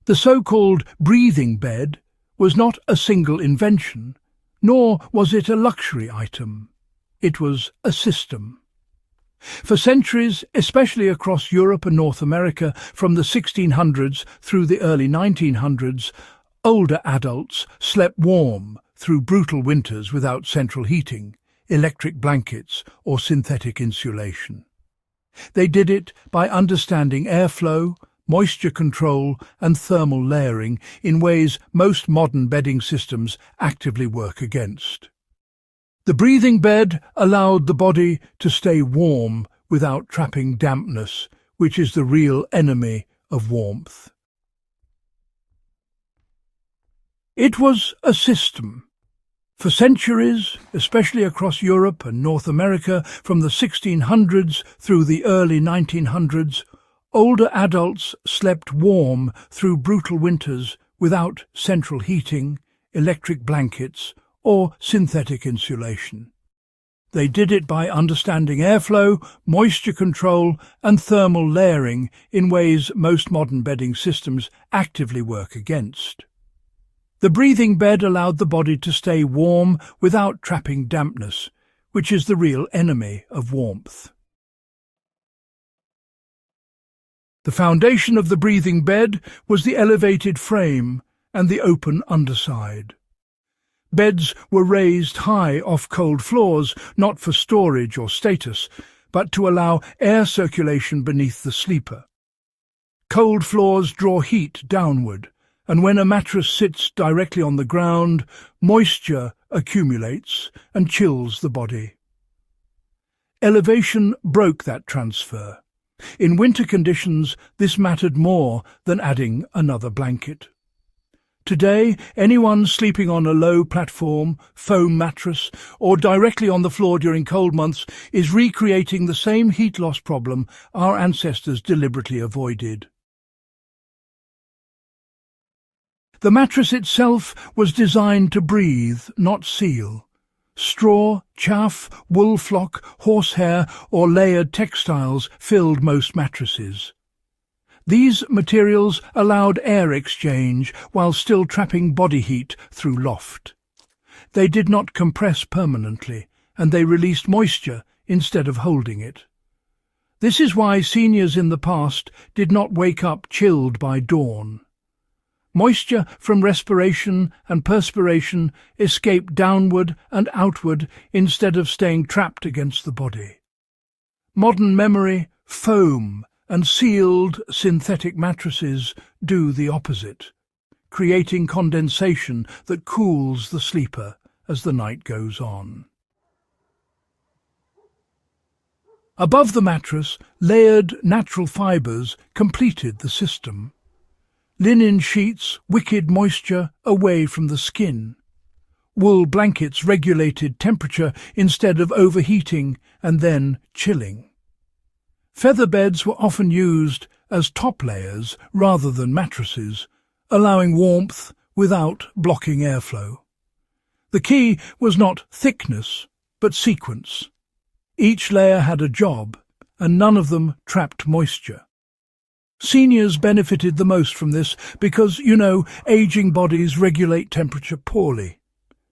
The so-called breathing bed was not a single invention, nor was it a luxury item. It was a system. For centuries, especially across Europe and North America, from the 1600s through the early 1900s, older adults slept warm through brutal winters without central heating, electric blankets, or synthetic insulation. They did it by understanding airflow, moisture control, and thermal layering in ways most modern bedding systems actively work against. The breathing bed allowed the body to stay warm without trapping dampness, which is the real enemy of warmth. It was a system. For centuries, especially across Europe and North America, from the 1600s through the early 1900s, older adults slept warm through brutal winters without central heating, electric blankets, or synthetic insulation. They did it by understanding airflow, moisture control, and thermal layering in ways most modern bedding systems actively work against. The breathing bed allowed the body to stay warm without trapping dampness, which is the real enemy of warmth. The foundation of the breathing bed was the elevated frame and the open underside. Beds were raised high off cold floors, not for storage or status, but to allow air circulation beneath the sleeper. Cold floors draw heat downward, and when a mattress sits directly on the ground, moisture accumulates and chills the body. Elevation broke that transfer. In winter conditions, this mattered more than adding another blanket. Today, anyone sleeping on a low platform, foam mattress, or directly on the floor during cold months is recreating the same heat loss problem our ancestors deliberately avoided. The mattress itself was designed to breathe, not seal. Straw, chaff, wool flock, horsehair, or layered textiles filled most mattresses. These materials allowed air exchange while still trapping body heat through loft. They did not compress permanently, and they released moisture instead of holding it. This is why seniors in the past did not wake up chilled by dawn. Moisture from respiration and perspiration escaped downward and outward instead of staying trapped against the body. Modern memory, foam, and sealed synthetic mattresses do the opposite, creating condensation that cools the sleeper as the night goes on. Above the mattress, layered natural fibres completed the system. Linen sheets wickered moisture away from the skin. Wool blankets regulated temperature instead of overheating and then chilling. Feather beds were often used as top layers rather than mattresses, allowing warmth without blocking airflow. The key was not thickness, but sequence. Each layer had a job, and none of them trapped moisture. Seniors benefited the most from this because, aging bodies regulate temperature poorly.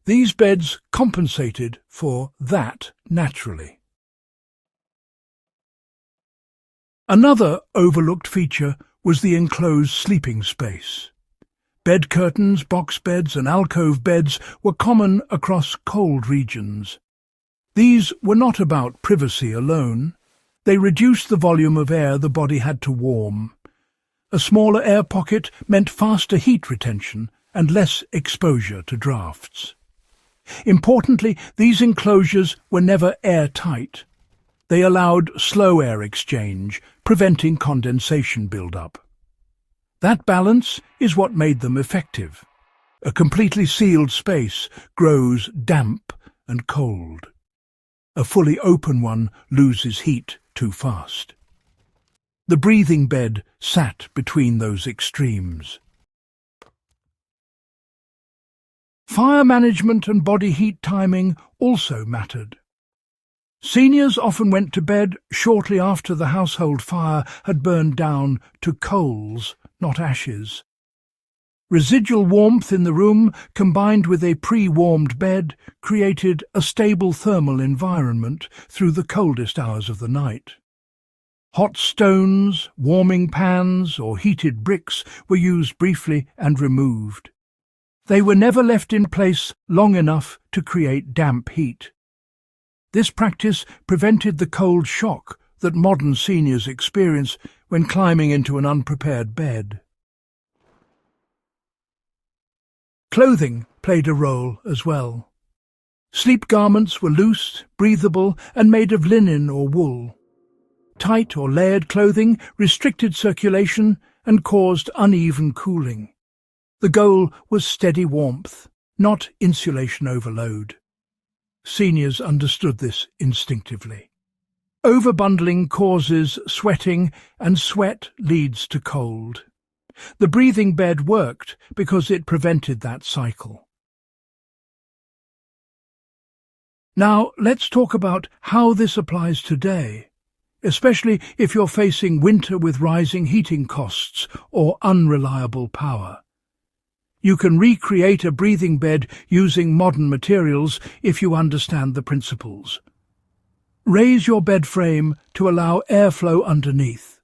These beds compensated for that naturally. Another overlooked feature was the enclosed sleeping space. Bed curtains, box beds, and alcove beds were common across cold regions. These were not about privacy alone. They reduced the volume of air the body had to warm. A smaller air pocket meant faster heat retention and less exposure to drafts. Importantly, these enclosures were never airtight. They allowed slow air exchange, preventing condensation build-up. That balance is what made them effective. A completely sealed space grows damp and cold. A fully open one loses heat too fast. The breathing bed sat between those extremes. Fire management and body heat timing also mattered. Seniors often went to bed shortly after the household fire had burned down to coals, not ashes. Residual warmth in the room, combined with a pre-warmed bed, created a stable thermal environment through the coldest hours of the night. Hot stones, warming pans, or heated bricks were used briefly and removed. They were never left in place long enough to create damp heat. This practice prevented the cold shock that modern seniors experience when climbing into an unprepared bed. Clothing played a role as well. Sleep garments were loose, breathable, and made of linen or wool. Tight or layered clothing restricted circulation and caused uneven cooling. The goal was steady warmth, not insulation overload. Seniors understood this instinctively. Overbundling causes sweating, and sweat leads to cold. The breathing bed worked because it prevented that cycle. Now let's talk about how this applies today, especially if you're facing winter with rising heating costs or unreliable power. You can recreate a breathing bed using modern materials if you understand the principles. Raise your bed frame to allow airflow underneath.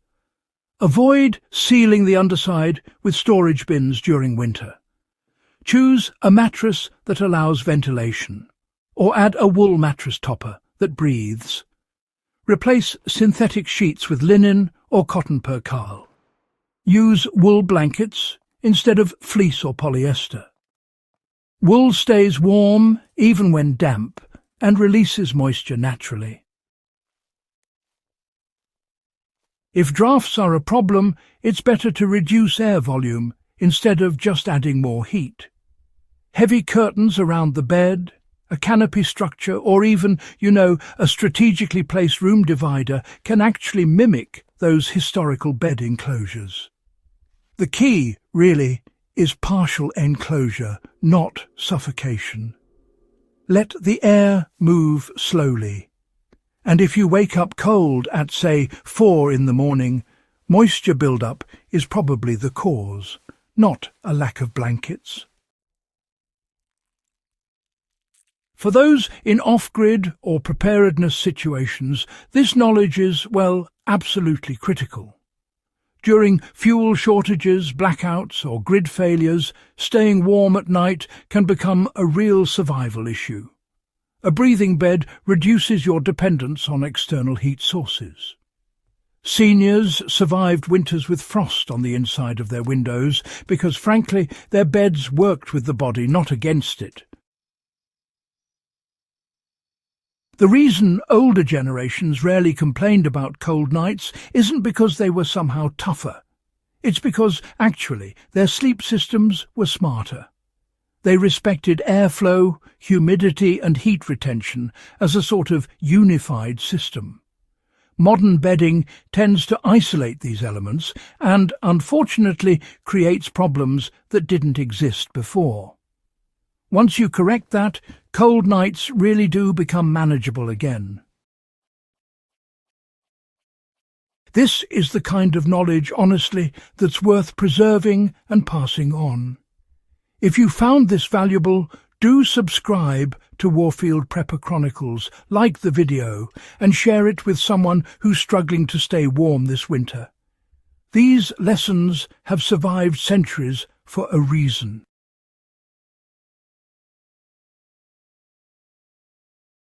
Avoid sealing the underside with storage bins during winter. Choose a mattress that allows ventilation, or add a wool mattress topper that breathes. Replace synthetic sheets with linen or cotton percale. Use wool blankets instead of fleece or polyester. Wool stays warm even when damp and releases moisture naturally. If drafts are a problem, it's better to reduce air volume instead of just adding more heat. Heavy curtains around the bed, a canopy structure, or even, a strategically placed room divider can actually mimic those historical bed enclosures. The key, really, is partial enclosure, not suffocation. Let the air move slowly. And if you wake up cold at, say, 4 in the morning, moisture buildup is probably the cause, not a lack of blankets. For those in off-grid or preparedness situations, this knowledge is, absolutely critical. During fuel shortages, blackouts, or grid failures, staying warm at night can become a real survival issue. A breathing bed reduces your dependence on external heat sources. Seniors survived winters with frost on the inside of their windows because, frankly, their beds worked with the body, not against it. The reason older generations rarely complained about cold nights isn't because they were somehow tougher. It's because, actually, their sleep systems were smarter. They respected airflow, humidity and heat retention as a sort of unified system. Modern bedding tends to isolate these elements and, unfortunately, creates problems that didn't exist before. Once you correct that, cold nights really do become manageable again. This is the kind of knowledge, honestly, that's worth preserving and passing on. If you found this valuable, do subscribe to Warfield Prepper Chronicles, like the video, and share it with someone who's struggling to stay warm this winter. These lessons have survived centuries for a reason.